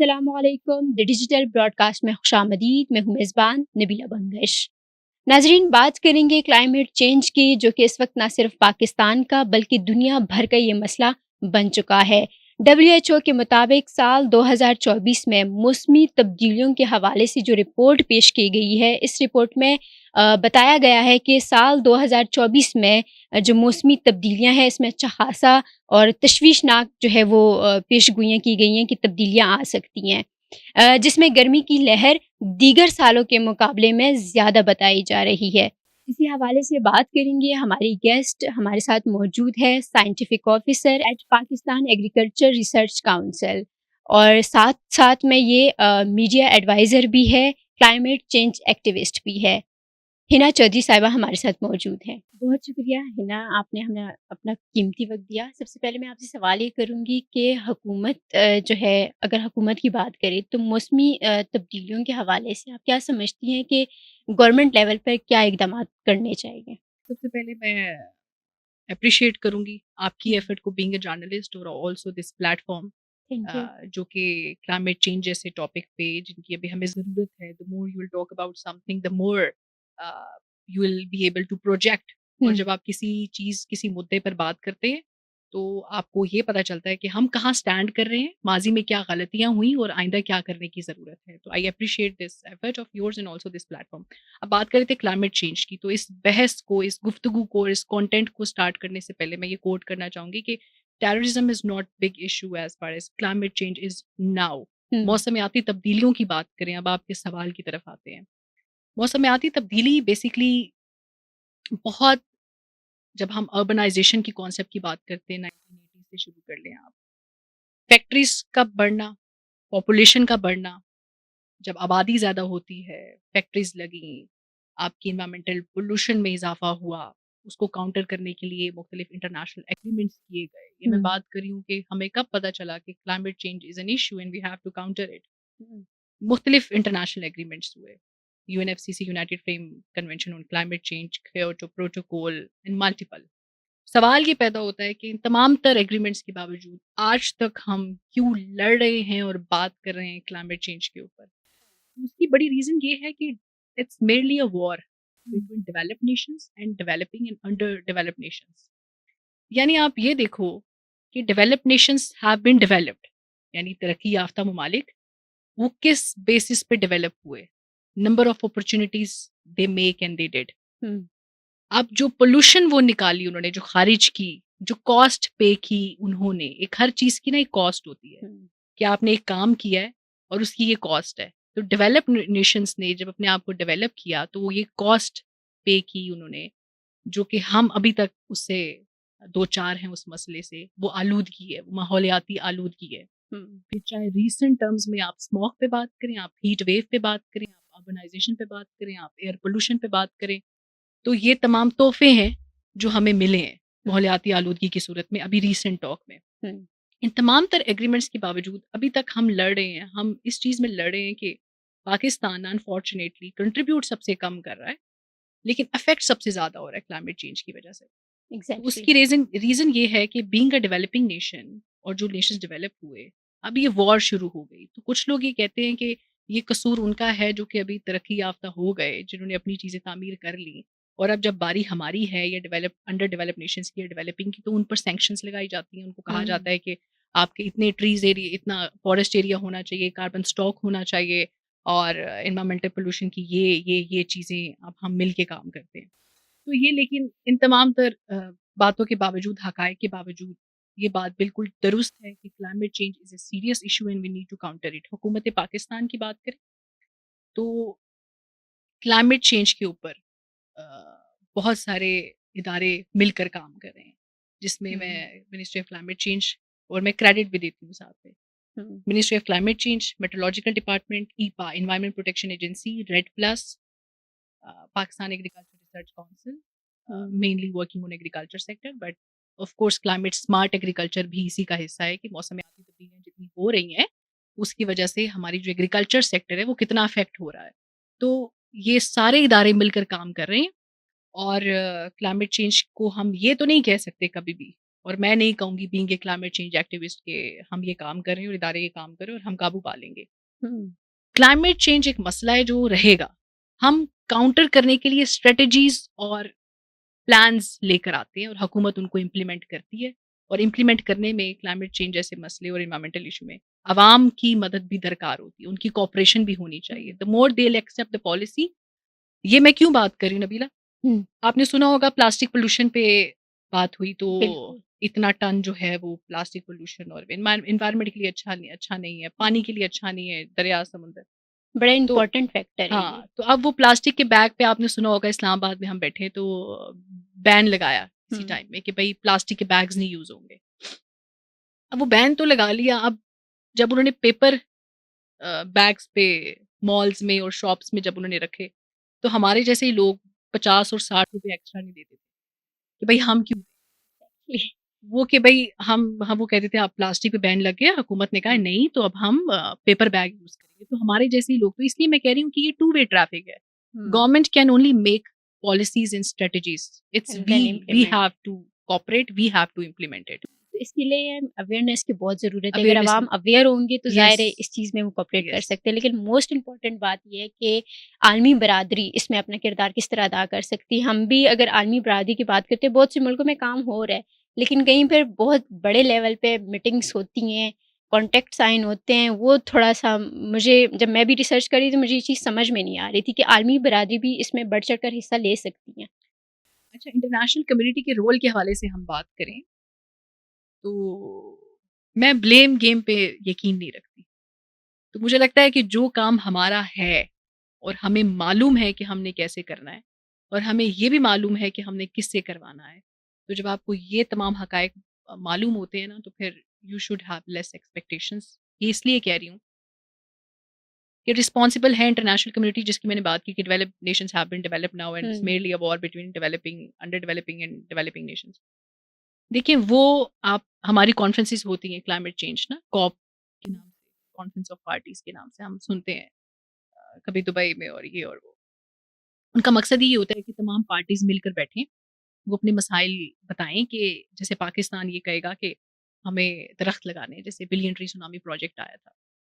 अस्सलामुअलैकुम। The digital broadcast में खुशामदीद। मैं हूँ मेज़बान नबीला बंगश। नाज़रीन, बात करेंगे क्लाइमेट चेंज की, जो कि इस वक्त ना सिर्फ पाकिस्तान का बल्कि दुनिया भर का ये मसला बन चुका है। WHO के मुताबिक साल 2024 में मौसमी तब्दीलियों के हवाले से जो रिपोर्ट पेश की गई है, इस रिपोर्ट में बताया गया है कि साल 2024 में जो मौसमी तब्दीलियां हैं, इसमें अच्छा खासा और तशवीशनाक जो है वो पेशगोइयाँ की गई हैं कि तब्दीलियां आ सकती हैं, जिसमें गर्मी की लहर दीगर सालों के मुकाबले में ज़्यादा बताई जा रही है। इसी हवाले से बात करेंगे। हमारी गेस्ट हमारे साथ मौजूद है, scientific officer eight Pakistan agriculture research council, और साथ साथ में ये मीडिया एडवाइज़र भी है, क्लाइमेट चेंज एक्टिविस्ट भी है। हिना चौधरी साहिबा हमारे साथ मौजूद हैं। बहुत शुक्रिया हिना, आपने हमें अपना कीमती वक़्त दिया। सबसे पहले मैं आपसे सवाल ये करूँगी कि हुकूमत जो है, अगर हुकूमत की बात करें तो मौसमी तब्दीलियों के हवाले से आप क्या समझती हैं कि गवर्नमेंट लेवल पर क्या इक़दामात करने चाहिए? सबसे पहले मैं एप्रिशिएट करूँगी आपकी एफ़र्ट को बीइंग अ जर्नलिस्ट और also this platform thank you. जो कि क्लाइमेट चेंज जैसे टॉपिक पे जिनकी अभी हमें ज़रूरत है, the more you will talk about something the more you will be able to project. और हुँ, जब आप किसी चीज़, किसी मुद्दे पर बात करते हैं, तो आपको ये पता चलता है कि हम कहाँ स्टैंड कर रहे हैं, माज़ी में क्या गलतियाँ हुई और आइंदा क्या करने की ज़रूरत है। तो I appreciate this effort of yours and also this platform. अब बात कर रहे थे क्लाइमेट चेंज की, तो इस बहस को, इस गुफ्तगू को, इस कंटेंट को स्टार्ट करने से पहले मैं ये कोट करना चाहूँगी कि terrorism is not big issue as far as climate change is now. Hmm, मौसमियाती तब्दीलियों की बात करें, अब आपके सवाल की तरफ आते हैं। मौसमियाती तब्दीली बेसिकली बहुत, जब हम अर्बनाइज़ेशन की कॉन्सेप्ट की बात करते हैं 1980 से शुरू कर लें आप। फैक्ट्रीज़ का बढ़ना, पॉपुलेशन का बढ़ना, जब आबादी ज़्यादा होती है, फैक्ट्रीज़ लगीं, आपकी एनवायरमेंटल पोल्यूशन में इज़ाफ़ा हुआ, उसको काउंटर करने के लिए मुख्तलिफ इंटरनेशनल एग्रीमेंट्स किए गए। ये मैं हुँ, बात कर रही हूँ कि हमें कब पता चला कि climate change is an issue and we have to counter it. हुँ, मुख्तलिफ इंटरनेशनल एग्रीमेंट्स हुए। UNFCC, United Frame Convention on climate Change, Kyoto Protocol and multiple. सवाल ये पैदा होता है कि इन तमाम तर एग्रीमेंट्स के बावजूद आज तक हम क्यों लड़ रहे हैं और बात कर रहे हैं क्लाइमेट चेंज के ऊपर। उसकी बड़ी रीज़न ये है कि it's merely a war hmm, between developed nations and developing and underdeveloped nations. यानी आप ये देखो कि developed nations have been developed, यानी तरक्की याफ्ता ममालिक, वो किस बेसिस पे डेवलप हुए? Number of opportunities they make and they did. Hmm, अब जो पोल्यूशन वो निकाली उन्होंने, जो खारिज की, जो कॉस्ट पे की उन्होंने, एक हर चीज़ की ना एक कॉस्ट होती है हुँ, कि आपने एक काम किया है और उसकी ये कॉस्ट है। तो डेवलप नेशंस ने जब अपने आप को डेवलप किया तो वो ये कॉस्ट पे की उन्होंने, जो कि हम अभी तक उससे दो चार हैं उस मसले से। वो आलूदगी है, वो माहौलियाती आलूदगी है। हुँ, फिर चाहे रीसेंट टर्म्स में आप स्मॉग पे बात करें, आप हीट वेव पे बात करें, आप अर्बनाइजेशन पे बात करें, आप एयर पोल्यूशन पे बात करें, तो ये तमाम तोहफे हैं जो हमें मिले हैं हुँ, माहौलियाती आलूदगी की सूरत में अभी रीसेंट टॉक में। हुँ, इन तमाम तर एग्रीमेंट्स के बावजूद अभी तक हम लड़ रहे हैं, हम इस चीज़ में लड़ रहे हैं कि पाकिस्तान अनफॉर्चुनेटली कंट्रीब्यूट सबसे कम कर रहा है, लेकिन अफेक्ट सबसे ज़्यादा हो रहा है क्लाइमेट चेंज की वजह से। तो एग्ज़ैक्टली। उसकी रीज़न रीज़न ये है कि बीइंग अ डेवलपिंग नेशन, और जो नेशंस डेवलप हुए, अब ये वॉर शुरू हो गई। तो कुछ लोग ये कहते हैं कि ये कसूर उनका है जो कि अभी तरक्की याफ्ता हो गए, जिन्होंने अपनी चीज़ें तामीर कर ली, और अब जब बारी हमारी है या डेवलप अंडर डेवलप्ड नेशंस की या डेवलपिंग की, तो उन पर सैंक्शंस लगाई जाती हैं। उनको कहा हुँ, जाता है कि आपके इतने ट्रीज़ एरिया, इतना फॉरेस्ट एरिया होना चाहिए, कार्बन स्टॉक होना चाहिए, और एनवायरमेंटल पोल्यूशन की ये चीज़ें अब हम मिल के काम करते हैं। तो ये, लेकिन इन तमाम तर बातों के बावजूद, हक़ाइक़ के बावजूद, ये बात बिल्कुल दुरुस्त है कि climate change is a serious issue and we need to counter it. हुकूमत पाकिस्तान की बात करें तो क्लाइमेट चेंज के ऊपर अ, बहुत सारे इदारे मिलकर काम कर रहे हैं, जिसमें हुँ, मैं मिनिस्ट्री ऑफ क्लाइमेट चेंज, और मैं क्रेडिट भी देती हूँ साथ में, hmm, ministry of climate change, meteorological department, EPA environment protection agency, red plus, Pakistan agriculture research council, hmm, mainly working on agriculture sector, but of course climate smart agriculture भी इसी का हिस्सा है कि मौसमियाती तब्दीलियाँ जितनी हो रही हैं, उसकी वजह से हमारी जो एग्रीकल्चर सेक्टर है वो कितना अफेक्ट हो रहा है। तो ये सारे इदारे मिलकर काम कर रहे हैं, और क्लाइमेट चेंज को हम ये तो नहीं कह सकते कभी भी और मैं नहीं कहूँगी being a climate change activist के हम ये काम कर रहे हैं और इदारे ये काम कर रहे हैं और हम काबू पा लेंगे। हुँ, क्लाइमेट चेंज एक मसला है जो रहेगा। हम काउंटर करने के लिए स्ट्रेटजीज़ और प्लान्स लेकर आते हैं और हुकूमत उनको इम्प्लीमेंट करती है, और इम्प्लीमेंट करने में क्लाइमेट चेंज जैसे मसले और एनवायरमेंटल इशू में अवाम की मदद भी दरकार होती है, उनकी कोऑपरेशन भी होनी चाहिए। The more they will accept the policy. ये मैं क्यों बात कर रही हूँ नबीला? हुँ, आपने सुना होगा प्लास्टिक पोल्यूशन पे बात हुई, तो बिल्कुल। इतना टन जो है वो प्लास्टिक पोल्यूशन और एनवायरनमेंट के लिए अच्छा नहीं है, पानी के लिए अच्छा नहीं है, दरिया समुंदर। बड़ा तो इम्पोर्टेंट फैक्टर है ये। हाँ, तो अब वो प्लास्टिक के बैग पे आपने सुना होगा, इस्लामाबाद में हम बैठे तो बैन लगाया किसी हुँ, टाइम में कि भाई प्लास्टिक के बैग्स नहीं यूज़ होंगे। अब वो बैन तो लगा लिया, अब जब उन्होंने पेपर बैग्स पे मॉल्स में और शॉप्स में जब उन्होंने रखे, तो हमारे जैसे ही लोग 50 और 60 रुपए एक्स्ट्रा नहीं देते थे कि भाई हम क्यों वो कि भई हम वो कहते थे अब प्लास्टिक पे बैन लग गया, हुकूमत ने कहा नहीं तो अब हम पेपर बैग यूज़ करेंगे। तो हमारे जैसे ही लोग, तो इसलिए मैं कह रही हूँ कि ये टू वे ट्रैफिक है। Hmm, government can only make policies and strategies. It's and we then we implement. Have to cooperate, we have to implement it. तो इसके लिए अवेयरनेस की बहुत ज़रूरत है। अगर अवेयरनेस अवाम अवेयर होंगे तो ज़ाहिर यस, है इस चीज़ में वो कोऑपरेट कर यस, सकते हैं। लेकिन मोस्ट इम्पोर्टेंट बात ये है कि आलमी बरादरी इसमें अपना किरदार किस तरह अदा कर सकती है। हम भी अगर आलमी बरादरी की बात करते हैं, बहुत से मुल्कों में काम हो रहा है, लेकिन कहीं पर बहुत बड़े लेवल पे मीटिंग्स होती हैं, कॉन्ट्रैक्ट साइन होते हैं, वो थोड़ा-सा मुझे जब मैं भी रिसर्च कर रही थी तो मुझे ये चीज़ समझ में नहीं आ रही थी कि आलमी बरादरी भी इसमें बढ़-चढ़ कर हिस्सा ले सकती है। अच्छा, इंटरनेशनल कम्युनिटी के रोल के हवाले से हम बात करें, तो मैं ब्लेम गेम पे यकीन नहीं रखती। तो मुझे लगता है कि जो काम हमारा है और हमें मालूम है कि हमने कैसे करना है, और हमें ये भी मालूम है कि हमने किससे करवाना है, तो जब आपको ये तमाम हकायक मालूम होते हैं ना, तो फिर you should have less expectations. ये इसलिए कह रही हूँ कि रिस्पॉन्सिबल है इंटरनेशनल कम्युनिटी, जिसकी मैंने बात की कि developed nations have been developed now and it's hmm, merely a war between developing, under developing and developing nations. देखिए वो, आप हमारी कॉन्फ्रेंसेस होती हैं क्लाइमेट चेंज ना, कॉप के नाम से, कॉन्फ्रेंस ऑफ पार्टीज के नाम से हम सुनते हैं, कभी दुबई में और ये और वो। उनका मकसद ये होता है कि तमाम पार्टीज मिलकर बैठें, वो अपने मसाइल बताएं कि जैसे पाकिस्तान ये कहेगा कि हमें दरख्त लगाने हैं, जैसे बिलियन ट्री सुनामी प्रोजेक्ट आया था,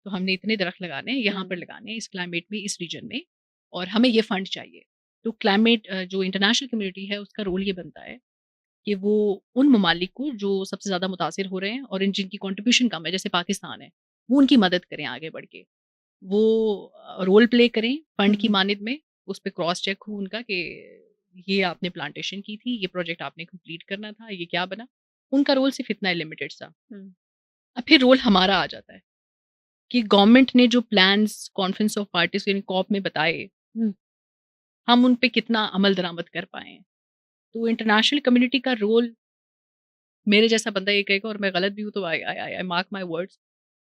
तो हमने इतने दरख्त लगाने हैं, यहाँ पर हुँ, लगाने हैं, इस क्लाइमेट में, इस रीजन में, और हमें ये फंड चाहिए। तो क्लाइमेट जो इंटरनेशनल कम्युनिटी है उसका रोल ये बनता है कि वो उन ममालिक को जो सबसे ज़्यादा मुतासिर हो रहे हैं और जिनकी कंट्रीब्यूशन कम है, जैसे पाकिस्तान है, वो उनकी मदद करें आगे बढ़ के। वो रोल प्ले करें फंड की हुँ, मानिद में, उस पे क्रॉस चेक हो उनका कि ये आपने प्लांटेशन की थी, ये प्रोजेक्ट आपने कंप्लीट करना था, ये क्या बना? उनका रोल सिर्फ़ इतना है, लिमिटेड सा। हुँ, अब फिर रोल हमारा आ जाता है कि गवर्नमेंट ने जो प्लान्स कॉन्फ्रेंस ऑफ पार्टीज़ यानी कॉप में बताए, हुँ, हम उन पे कितना अमल दरामद कर पाए हैं। तो इंटरनेशनल कम्युनिटी का रोल, मेरे जैसा बंदा ये कहेगा और मैं गलत भी हूँ तो I I I mark my words,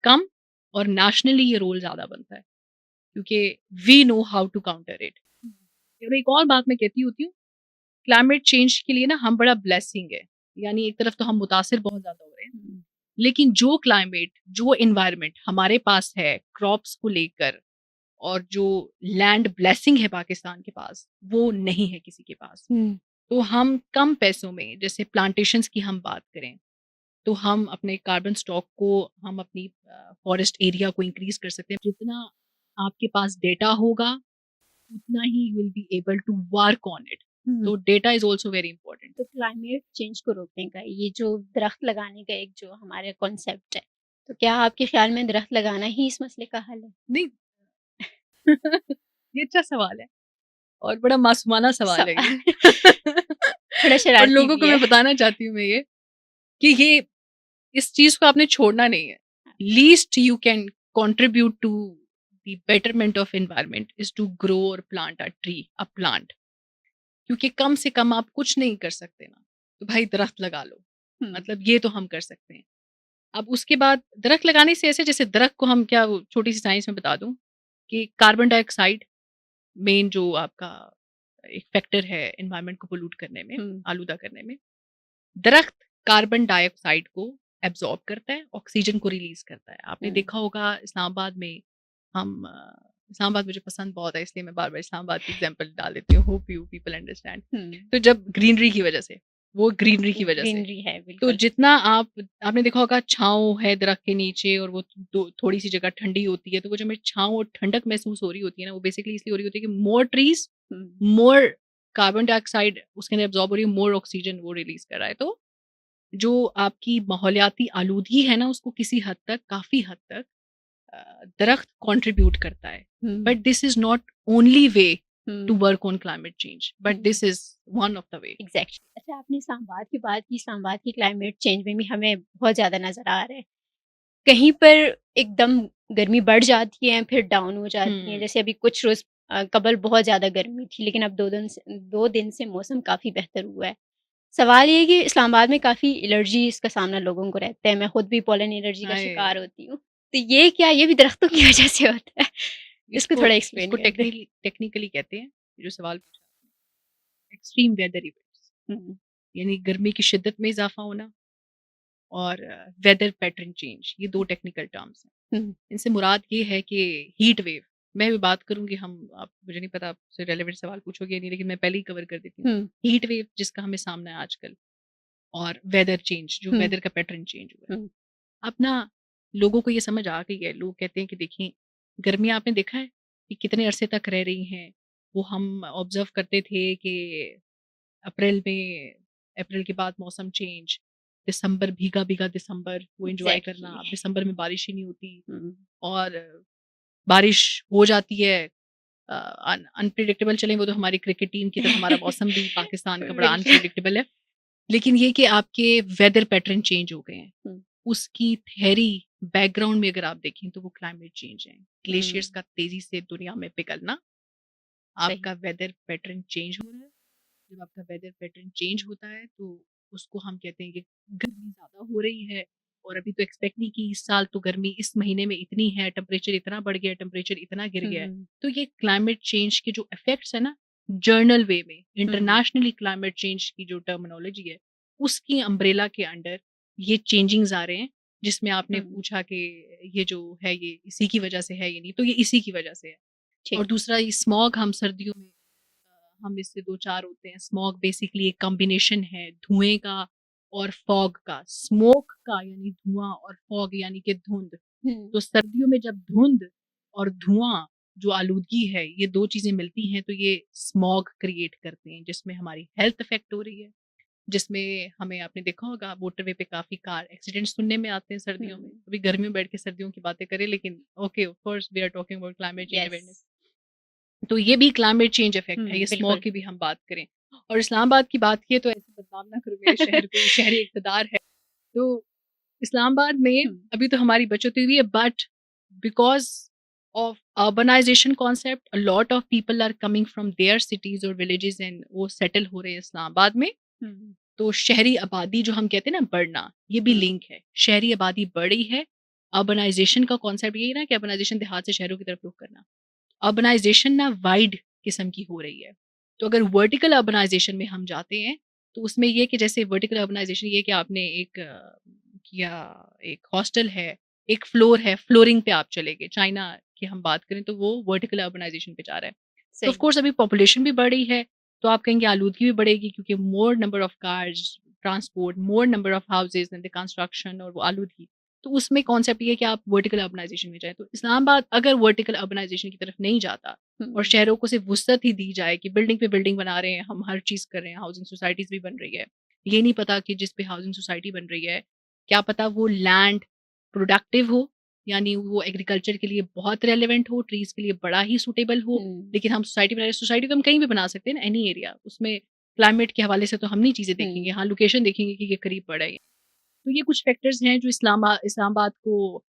come, और नेशनली ये रोल ज़्यादा बनता है, क्योंकि we know how to counter it. और एक और बात मैं कहती होती हूँ, क्लाइमेट चेंज के लिए ना हम बड़ा ब्लेसिंग है, यानी एक तरफ तो हम मुतासिर बहुत ज़्यादा हो रहे हैं, हुँ, लेकिन जो क्लाइमेट, जो एनवायरनमेंट हमारे पास है क्रॉप्स को लेकर, और जो लैंड ब्लेसिंग है पाकिस्तान के पास, वो नहीं है किसी के पास। हुँ, तो हम कम पैसों में, जैसे प्लांटेशंस की हम बात करें, तो हम अपने कार्बन स्टॉक को, हम अपनी फॉरेस्ट एरिया को इंक्रीज कर सकते हैं। जितना आपके पास डेटा होगा, उतना ही you will be able to work on it. Hmm. तो data is also very important. तो क्लाइमेट चेंज को रोकने का ये जो दरख्त लगाने का एक जो हमारा कॉन्सेप्ट है, तो क्या आपके ख्याल में दरख्त लगाना ही इस मसले का हल है? नहीं ये अच्छा सवाल है, और बड़ा मासूमाना सवाल है ये। सवाल थोड़ा और शरारती लोगों भी को है। मैं बताना चाहती हूँ मैं ये, कि ये, इस चीज़ को आपने छोड़ना नहीं है। Least you can contribute to the betterment of environment is to grow और plant a tree, a plant. क्योंकि कम से कम आप कुछ नहीं कर सकते ना, तो भाई दरख्त लगा लो। हुँ, मतलब ये तो हम कर सकते हैं। अब उसके बाद दरख्त लगाने से ऐसे, जैसे दरख्त को हम क्या, वो छोटी-सी साइंस में बता दूँ कि कार्बन डाइऑक्साइड मेन जो आपका एक फैक्टर है एनवायरनमेंट को पोल्यूट करने में, हुँ, आलूदा करने में। दरख्त कार्बन डाइऑक्साइड को एब्ज़ॉर्ब करता है, ऑक्सीजन को रिलीज़ करता है। आपने हुँ, देखा होगा इस्लामाबाद में, हम इस्लामाबाद मुझे पसंद बहुत है, इसलिए मैं बार-बार इस्लामाबाद की एग्ज़ाम्पल डाल देती हूँ, होप यू पीपल अंडरस्टैंड। हुँ, तो जब ग्रीनरी की वजह से, वो ग्रीनरी की वजह से। ग्रीनरी है तो बिल्कुल। जितना आपने देखा होगा छाँव है दरख्त के नीचे और वो थोड़ी सी जगह ठंडी होती है, तो वो जो हमें छाँव और ठंडक महसूस हो रही होती है ना, वो बेसिकली इसलिए हो रही होती है कि more trees more carbon dioxide उसके अंदर एब्जॉर्ब हो रही है, मोर ऑक्सीजन वो रिलीज कर रहा है। तो जो आपकी माहौलियाती आलूदगी है ना, उसको किसी हद तक, काफी हद तक दरख्त कंट्रीब्यूट करता है। But this is not only way to work on climate change, but this is one of the way. Exactly. अच्छा, आपने इस्लामाबाद की बात की। इस्लामाबाद की क्लाइमेट चेंज में भी हमें बहुत ज़्यादा नज़र आ रहा है। कहीं पर एकदम गर्मी बढ़ जाती है, फिर डाउन हो जाती है। जैसे अभी कुछ रोज़ कबल बहुत ज़्यादा गर्मी थी, लेकिन अब 2 दिन से मौसम काफ़ी बेहतर हुआ है। सवाल ये है कि इस्लामाबाद में काफ़ी एलर्जीज़ का सामना लोगों को रहता है। मैं खुद भी पोलन एलर्जी का शिकार हाय, होती हूँ। तो ये भी दरख्तों की वज़ह से होता है? इसको इसको थोड़ा एक्सप्लेन इसको कर दें। टेक्निकली कहते हैं, जो सवाल पूछा, एक्सट्रीम वेदर इवेंट्स, हुँ, यानी गर्मी की शिद्दत में इजाफा होना और वेदर पैटर्न चेंज, ये दो टेक्निकल टर्म्स हैं। हुँ, इनसे मुराद ये है कि हीट वेव, मैं भी बात करूंगी, हम आप मुझे नहीं पता आपसे रेलेवेंट सवाल पूछोगे या नहीं, लेकिन मैं पहले ही कवर कर देती हूँ। हुँ, हीट वेव जिसका हमें सामना है आजकल, और वेदर चेंज, जो हुँ, वेदर का पैटर्न चेंज हुआ है। हुँ, अब ना लोगों को ये समझ आ गई है, लोग कहते हैं कि देखिए गर्मियाँ आपने देखा है कि कितने अरसे तक रह रही हैं। वो हम ऑब्जर्व करते थे कि अप्रैल में, अप्रैल के बाद मौसम चेंज, दिसंबर भीगा भीगा दिसंबर वो एंजॉय करना। एग्ज़ैक्टली। अब दिसंबर में बारिश ही नहीं होती, हुँ, और बारिश हो जाती है अनप्रिडिक्टेबल। चलें, वो तो हमारी क्रिकेट टीम की तरह हमारा मौसम भी पाकिस्तान का बड़ा बिल्कुल। अनप्रिडिक्टेबल है। लेकिन ये कि आपके वेदर पैटर्न चेंज हो गए हैं, हुँ, उसकी थ्योरी बैकग्राउंड में अगर आप देखें तो वो क्लाइमेट चेंज है। हुँ, ग्लेशियर्स का तेजी से दुनिया में पिघलना, सही। आपका वेदर पैटर्न चेंज हो रहा है। जब आपका वेदर पैटर्न चेंज होता है तो उसको हम कहते हैं कि गर्मी ज़्यादा हो रही है। और अभी तो एक्सपेक्ट नहीं कि इस साल तो गर्मी इस महीने में इतनी है, टेम्परेचर इतना बढ़ गया है, टेम्परेचर इतना गिर गया है। हुँ, तो ये क्लाइमेट चेंज के जो इफेक्ट्स है ना, जर्नल वे में हुँ, इंटरनेशनली क्लाइमेट चेंज की जो टर्मिनोलॉजी है, उसकी अम्ब्रेला के अंडर ये चेंजिंग्स आ रहे हैं। जिसमें आपने हुँ, पूछा कि ये जो है ये इसी की वजह से है या नहीं, तो ये इसी की वजह से है। ठीक। और दूसरा, ये स्मॉग, हम सर्दियों में हम इससे दो चार होते हैं। स्मॉग बेसिकली एक कॉम्बिनेशन है धुएं का और फॉग का। स्मोक का यानी धुआं, और फॉग यानी कि धुंध। हुँ, तो सर्दियों में जब धुंध और धुआं, जो आलूदगी है, ये दो चीजें मिलती हैं तो ये स्मॉग क्रिएट करते हैं, जिसमें हमारी हेल्थ इफेक्ट हो रही है। जिसमें हमें, आपने देखा होगा मोटरवे पे काफी कार एक्सीडेंट सुनने में आते हैं सर्दियों में। हुँ, अभी गर्मियों में बैठ के सर्दियों की बातें करें, लेकिन okay, of course we are talking about climate change yes. Awareness. तो ये भी क्लाइमेट चेंज इफेक्ट है, हुँ, ये स्मॉग बिल्कुल। की भी हम बात करें। और इस्लामाबाद की बात की तो ऐसे बदनाम ना करो मेरे शहर को, ये शहरी इक़्तिदार है। तो इस्लामाबाद में हुँ, अभी तो हमारी बचत हुई है, but because of urbanization concept, a lot of people are coming from their cities और विलेजेस, एंड वो सेटल हो रहे हैं इस्लामाबाद में। हुँ, तो शहरी आबादी जो हम कहते हैं ना बढ़ना, ये भी हुँ, लिंक है। शहरी आबादी बढ़ी है। अर्बनाइजेशन का कॉन्सेप्ट यही ना कि अर्बनाइजेशन देहात से शहरों की तरफ रुख करना। अर्बनाइजेशन ना वाइड किस्म की हो रही है। तो अगर वर्टिकल अर्बनाइजेशन में हम जाते हैं, तो उसमें ये कि जैसे वर्टिकल अर्बनाइजेशन ये कि आपने एक किया, एक हॉस्टल है, एक फ्लोर है, फ्लोरिंग पे आप चले गए। चाइना की हम बात करें तो वो वर्टिकल अर्बनाइजेशन पे जा रहा है। तो ऑफ सही। कोर्स अभी पॉपुलेशन भी बढ़ रही है, तो आप कहेंगे आलूदगी भी बढ़ेगी, क्योंकि मोर number of cars, transport, more number of houses and the construction, और वो आलूदगी। तो उसमें कॉन्सेप्ट ये है कि आप वर्टिकल अर्बनाइजेशन में जाएँ। तो इस्लामाबाद अगर वर्टिकल अर्बनाइजेशन की तरफ नहीं जाता और हुँ, शहरों को सिर्फ वुसअत ही दी जाए कि बिल्डिंग पे बिल्डिंग बना रहे हैं, हम हर चीज़ कर रहे हैं, हाउसिंग सोसाइटीज़ भी बन रही है। ये नहीं पता कि जिस पे हाउसिंग सोसाइटी बन रही है, क्या पता वो लैंड प्रोडक्टिव हो, यानी वो एग्रीकल्चर के लिए बहुत रेलेवेंट हो, ट्रीज़ के लिए बड़ा ही सूटेबल हो। हुँ, लेकिन हम सोसाइटी बना रहे हैं, सोसाइटी तो हम कहीं भी बना सकते हैं ना, एनी एरिया। उसमें क्लाइमेट के हवाले से तो हम नहीं चीज़ें देखेंगे, हुँ, हाँ लोकेशन देखेंगे कि ये करीब पड़ा है। तो ये कुछ फैक्टर्स हैं जो इस्लामाबाद को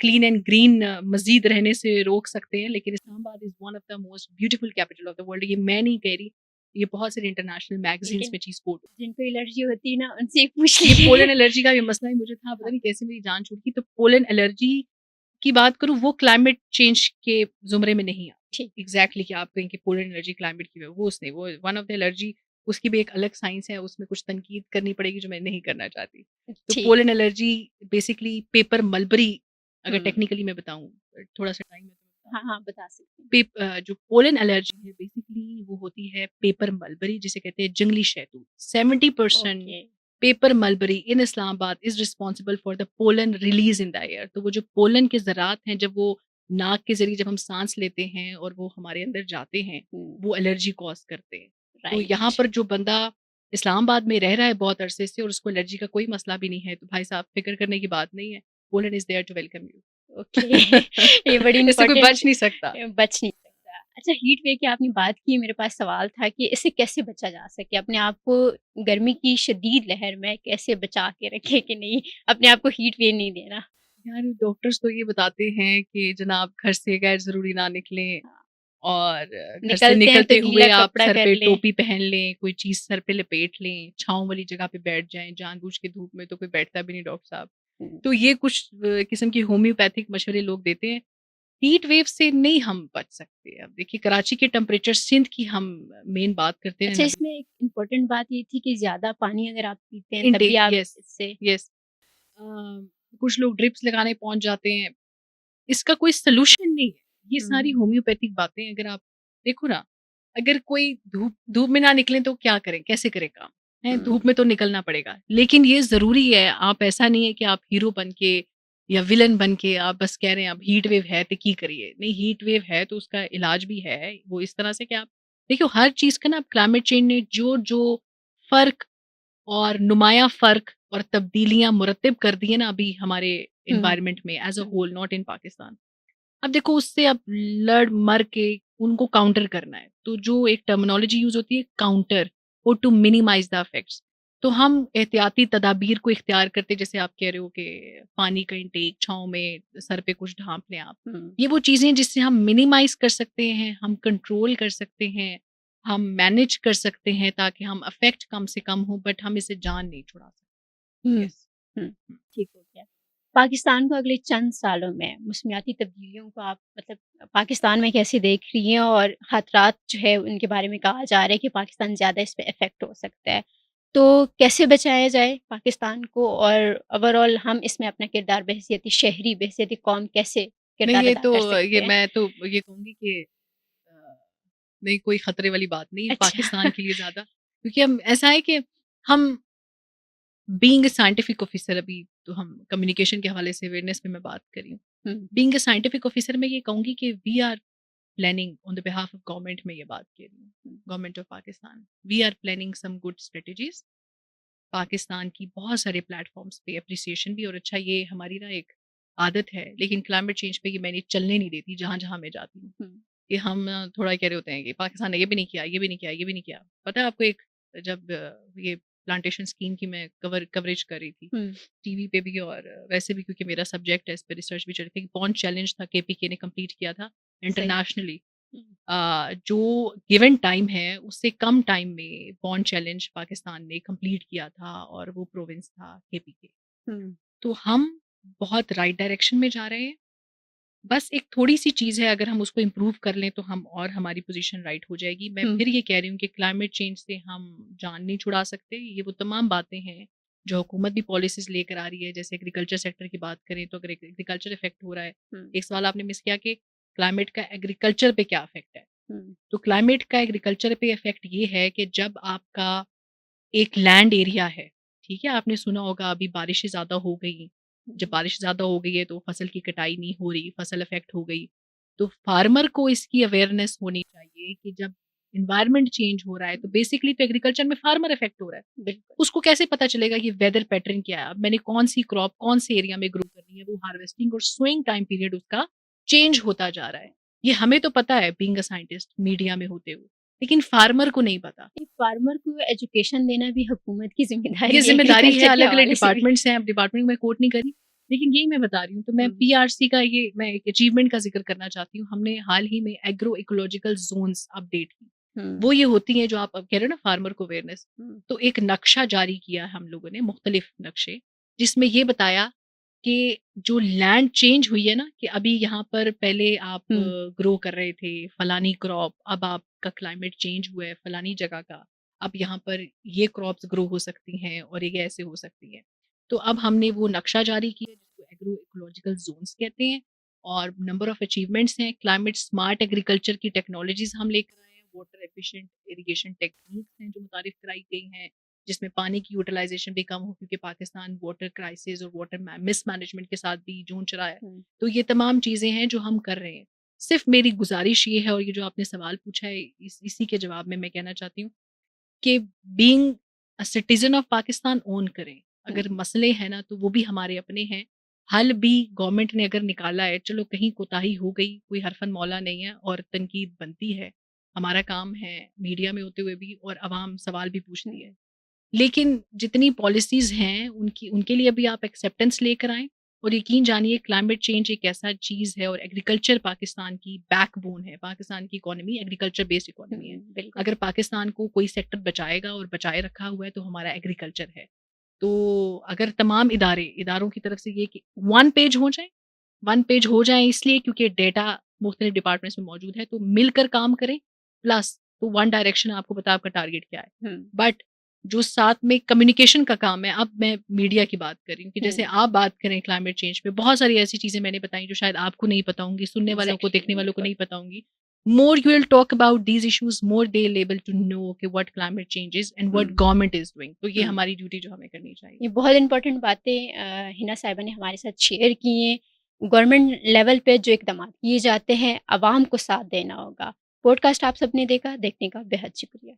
क्लीन एंड ग्रीन मज़ीद रहने से रोक सकते हैं। लेकिन Islamabad is one of the most beautiful capital of the world. ये मैं नहीं कह रही, ये बहुत सारे इंटरनेशनल मैगज़ीन्स लेकिन में चीज़ कोट। जिनको एलर्जी होती है ना, उनसे ही पूछ ये पोलन लीजिए। एलर्जी का भी मसला ही मुझे था, पता हाँ, नहीं कैसे मेरी जान छूट गई। तो पोलन एलर्जी की बात करूँ, वो क्लाइमेट चेंज के ज़ुमरे में नहीं ठीक, आती। एग्ज़ैक्टली कि आप कहें कि पोलन एलर्जी क्लाइमेट की है, वो उसने, वो वन ऑफ द एलर्जी, उसकी भी एक अलग साइंस है, उसमें कुछ तनकीद करनी पड़ेगी जो मैं नहीं करना चाहती। तो ठीक। Pollen allergy basically paper mulberry, अगर हुँ, टेक्निकली मैं बताऊँ, थोड़ा-सा टाइम है तो मैं हाँ, हाँ, बता सकते हैं। जो पोलन एलर्जी है बेसिकली वो होती है पेपर मलबरी, जिसे कहते हैं जंगली शहतूत। 70% okay, paper mulberry in Islamabad is responsible for the pollen release in the air. तो वो जो पोलन के ज़रात हैं, जब वो नाक के ज़रिए जब हम सांस लेते हैं और वो हमारे अंदर जाते हैं, हुँ, वो एलर्जी कॉज करते हैं। तो यहाँ राइट, ओके। पर जो बंदा इस्लामाबाद में रह रहा है बहुत अरसे से और उसको एलर्जी का कोई मसला भी नहीं है, तो भाई साहब फिक्र करने की बात नहीं है। Pollen is there to welcome you. ये बड़ी इससे कोई इम्पोर्टेंट बच नहीं सकता। बच नहीं सकता। अच्छा, हीट वेव की आपने बात की, मेरे पास सवाल था कि इससे कैसे बचा जा सके? अपने आप को गर्मी की शदीद लहर में कैसे बचा के रखें कि नहीं अपने आप को हीट वेव नहीं देना? यार डॉक्टर्स तो ये बताते हैं कि जनाब घर से गैर ज़रूरी ना निकलें हाँ, और घर से निकलते हैं तो निकलते गीला हुए आप कपड़ा सर कर पे लें। टोपी पहन लें, कोई चीज़ सर पे लपेट लें, छाँव वाली जगह पे बैठ जाएँ, जानबूझ के धूप में तो कोई बैठता भी नहीं डॉक्टर साहब। हुँ, तो ये कुछ किस्म की होम्योपैथिक मशवरे लोग देते हैं। हीट वेव से नहीं हम बच सकते। अब देखिए कराची के टेम्परेचर, सिंध की हम मेन बात करते हैं अच्छा, नबी, इसमें एक इम्पोर्टेंट बात ये थी कि ज़्यादा पानी अगर आप पीते हैं तब भी इनटेक, आप यस, इससे यस। अ, कुछ लोग ड्रिप्स लगाने पहुँच जाते हैं। इसका कोई सॉल्यूशन नहीं है। ये सारी हुँ, होम्योपैथिक बातें अगर आप देखो ना, अगर कोई धूप धूप में ना निकले तो क्या करें? कैसे करें काम? हैं, हुँ, धूप में तो निकलना पड़ेगा। लेकिन ये ज़रूरी है, आप ऐसा नहीं है कि आप हीरो बन के या विलेन बन के आप बस कह रहे हैं अब हीट वेव है तो की करिए। नहीं, हीट वेव है तो उसका इलाज भी है। वो इस तरह से कि आप देखिए हर चीज़ का ना क्लाइमेट चेंज ने जो फ़र्क और नुमायाँ फ़र्क और तब्दीलियाँ मुरतब कर दी है ना अभी हमारे हुँ, एनवायरनमेंट में as a hmm, whole, not in Pakistan. अब देखो उससे अब लड़ मर के उनको काउंटर करना है। तो जो एक टर्मिनोलॉजी यूज़ होती है काउंटर, और टू मिनिमाइज़ द इफेक्ट्स। तो हम एहतियाती तदाबीर को इख्तियार करते, जैसे आप कह रहे हो कि पानी का इंटेक, छाँव में सर पे कुछ ढाँप लें आप। हुँ, ये वो चीज़ें हैं जिससे हम मिनिमाइज़ कर सकते हैं, हम कंट्रोल कर सकते हैं, हम मैनेज कर सकते हैं ताकि हम इफ़ेक्ट कम से कम हो, बट हम इससे जान नहीं छुड़ा सकते। हुँ, यस। हुँ, ठीक हो गया। पाकिस्तान को अगले चंद सालों में मौसमियाती तब्दीलियों को आप मतलब पाकिस्तान में कैसे देख रही हैं? और ख़तरात जो है उनके बारे में कहा जा रहा है कि पाकिस्तान ज़्यादा इस पे इफ़ेक्ट हो सकता है। तो कैसे बचाया जाए पाकिस्तान को और ओवरऑल हम इसमें अपना किरदार बहैसियत शहरी, बहैसियत कौम कैसे नहीं, किरदार ये अदा तो कर ये सकते हैं? मैं तो ये कहूँगी कि अ, नहीं, कोई खतरे वाली बात नहीं है अच्छा। पाकिस्तान के लिए ज़्यादा, क्योंकि हम ऐसा है कि हम बीइंग अ साइंटिफिक ऑफिसर, अभी तो हम कम्युनिकेशन के हवाले से अवेयरनेस पे मैं बात कर रही हूँ। Hmm, being a scientific officer मैं ये कहूँगी कि we are planning on the behalf of government, में ये बात कह रही हूँ, hmm, government of Pakistan. We are planning some good strategies. Pakistan की बहुत सारे प्लेटफ़ॉर्म्स पे एप्रिसिएशन भी, और अच्छा ये हमारी ना एक आदत है, लेकिन क्लाइमेट चेंज पे ये मैंने चलने नहीं देती जहाँ-जहाँ मैं जाती हूँ। हुँ, कि हम थोड़ा कह रहे होते हैं कि पाकिस्तान ने ये भी नहीं किया, ये भी नहीं किया, ये भी नहीं किया। पता है आपको, एक जब ये प्लांटेशन स्कीम की मैं कवरेज कर रही थी, हुँ, टीवी पे भी और वैसे भी, क्योंकि मेरा सब्जेक्ट है, इस पे रिसर्च भी चल रही थी। पॉन्ड चैलेंज था, केपीके ने कंप्लीट किया था सही। इंटरनेशनली। हुँ, जो गिवन टाइम है उससे कम टाइम में पॉन्ड चैलेंज पाकिस्तान ने कंप्लीट किया था, और वो प्रोविंस था केपीके। हुँ, तो हम बहुत राइट डायरेक्शन में जा रहे हैं। बस एक थोड़ी-सी चीज़ है, अगर हम उसको इम्प्रूव कर लें तो हम और हमारी पोज़ीशन राइट हो जाएगी। मैं हुँ, फिर ये कह रही हूँ कि क्लाइमेट चेंज से हम जान नहीं छुड़ा सकते। ये वो तमाम बातें हैं जो हुकूमत भी पॉलिसीज़ लेकर आ रही है। जैसे एग्रीकल्चर सेक्टर की बात करें तो अगर एग्रीकल्चर इफ़ेक्ट हो रहा है, हुँ, एक सवाल आपने मिस किया कि क्लाइमेट का एग्रीकल्चर पे क्या इफ़ेक्ट है? हुँ, तो क्लाइमेट का एग्रीकल्चर पे इफ़ेक्ट ये है कि जब आपका एक लैंड एरिया है, ठीक है? आपने सुना होगा अभी बारिशें ज़्यादा हो गई। जब हुँ, बारिश ज़्यादा हो गई है तो फसल की कटाई नहीं हो रही, फसल इफ़ेक्ट हो गई। तो फार्मर को इसकी अवेयरनेस होनी चाहिए कि जब एनवायरनमेंट चेंज हो रहा है तो बेसिकली तो एग्रीकल्चर में फार्मर इफ़ेक्ट हो रहा है। बिल्कुल। उसको कैसे पता चलेगा कि वेदर पैटर्न क्या है? अब मैंने कौन-सी क्रॉप कौन-से एरिया में ग्रो करनी है, वो हार्वेस्टिंग और सोइंग टाइम पीरियड उसका चेंज होता जा रहा है। ये हमें तो पता है बीइंग अ साइंटिस्ट मीडिया में होते हुए, लेकिन फार्मर को नहीं पता। एक फार्मर को एजुकेशन देना भी हुकूमत की ये ज़िम्मेदारी है ज़िम्मेदारी है, एग्रीकल्चर के अलग-अलग हवाले से भी। डिपार्टमेंट्स हैं, अब डिपार्टमेंट में कोट नहीं कर रही, लेकिन यही मैं बता रही हूँ। तो मैं हुँ, पीआरसी का ये मैं एक अचीवमेंट का ज़िक्र करना चाहती हूँ। हमने हाल ही में एग्रो इकोलॉजिकल ज़ोन्स अपडेट की। हुँ, वो ये होती हैं जो आप अब कह रहे हो ना फार्मर को अवेयरनेस, हुँ, तो एक नक्शा जारी किया है हम लोगों ने, मुख्तलिफ नक्शे, जिसमें ये बताया कि जो लैंड चेंज हुई है ना, कि अभी यहाँ पर पहले आप हुँ, ग्रो कर रहे थे फलानी क्रॉप, अब आपका क्लाइमेट चेंज हुआ है फलानी जगह का, अब यहाँ पर ये क्रॉप्स ग्रो हो सकती हैं और ये ऐसे हो सकती हैं। तो अब हमने वो नक्शा जारी किया जिसको एग्रो इकोलॉजिकल जोन्स कहते हैं। और नंबर ऑफ अचीवमेंट्स हैं। क्लाइमेट स्मार्ट एग्रीकल्चर की टेक्नोलॉजीज हम लेकर आए हैं, वाटर एफिशिएंट इरिगेशन टेक्निक्स हैं जो मुतारिफ कराई गई हैं, जिसमें पानी की यूटिलाइजेशन भी कम हो, क्योंकि पाकिस्तान वाटर क्राइसिस और वाटर मिसमैनेजमेंट के साथ भी जूझ रहा है। हुँ, तो ये तमाम चीज़ें हैं जो हम कर रहे हैं। सिर्फ मेरी गुजारिश ये है, और ये जो आपने सवाल पूछा है इसी के जवाब में मैं कहना चाहती हूँ कि being a citizen of Pakistan own करें। हुँ, अगर मसले हैं ना तो वो भी हमारे अपने हैं। हल भी गवर्नमेंट ने अगर निकाला है, चलो कहीं कोताही हो गई, कोई हरफन मौला नहीं है और तनकीद बनती है। हमारा काम है मीडिया में होते हुए भी, और अवाम सवाल भी पूछती है। हुँ, लेकिन जितनी पॉलिसीज़ हैं उनकी उनके लिए भी आप एक्सेप्टेंस लेकर आएँ, और यकीन जानिए क्लाइमेट चेंज एक ऐसा चीज़ है, और एग्रीकल्चर पाकिस्तान की बैकबोन है। पाकिस्तान की इकॉनमी एग्रीकल्चर बेस्ड इकॉनमी है। हुँ, बिल्कुल। अगर पाकिस्तान को कोई सेक्टर बचाएगा और बचाए रखा हुआ है तो हमारा एग्रीकल्चर है। तो अगर तमाम इदारों की तरफ से ये कि वन पेज हो जाएँ, इसलिए क्योंकि डेटा मुख्तलिफ डिपार्टमेंट्स में मौजूद है, तो मिलकर काम करें। प्लस तो वन डायरेक्शन आपको पता है आपका टारगेट क्या है। हुँ, बट जो साथ में कम्युनिकेशन का काम है, अब मैं मीडिया की बात कर रही हूँ कि जैसे हुँ, आप बात करें क्लाइमेट चेंज पे, बहुत सारी ऐसी चीज़ें मैंने बताई जो शायद आपको नहीं पता होंगी, सुनने वालों को, एग्ज़ैक्टली, देखने वालों को बिल्कुल। नहीं पता होंगी। More you will talk about these issues, more they will able to know कि what climate change is and what hmm, government is doing. तो ये हुँ। हमारी ड्यूटी जो हमें करनी चाहिए। ये बहुत इम्पोर्टेंट बातें हिना साहिबा ने हमारे साथ शेयर की हैं। गवर्नमेंट लेवल पे जो इक़दामात किए जाते हैं, आवाम को साथ देना होगा। पॉडकास्ट आप सबने देखा, देखने का बेहद शुक्रिया।